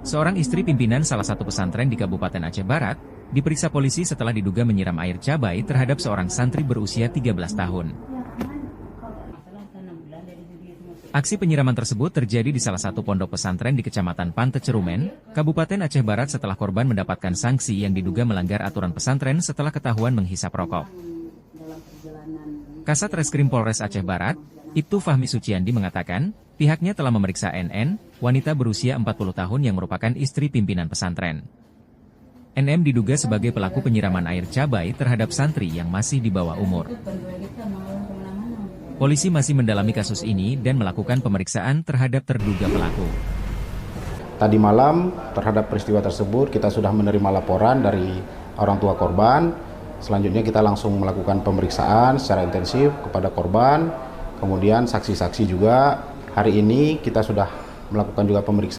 Seorang istri pimpinan salah satu pesantren di Kabupaten Aceh Barat, diperiksa polisi setelah diduga menyiram air cabai terhadap seorang santri berusia 13 tahun. Aksi penyiraman tersebut terjadi di salah satu pondok pesantren di Kecamatan Pante Cerumen, Kabupaten Aceh Barat setelah korban mendapatkan sanksi yang diduga melanggar aturan pesantren setelah ketahuan menghisap rokok. Kasat Reskrim Polres Aceh Barat, Ibtu Fahmi Suciandi mengatakan, pihaknya telah memeriksa NN, wanita berusia 40 tahun yang merupakan istri pimpinan pesantren. NM diduga sebagai pelaku penyiraman air cabai terhadap santri yang masih di bawah umur. Polisi masih mendalami kasus ini dan melakukan pemeriksaan terhadap terduga pelaku. Tadi malam terhadap peristiwa tersebut kita sudah menerima laporan dari orang tua korban. Selanjutnya kita langsung melakukan pemeriksaan secara intensif kepada korban. Kemudian saksi-saksi juga hari ini kita sudah melakukan juga pemeriksaan.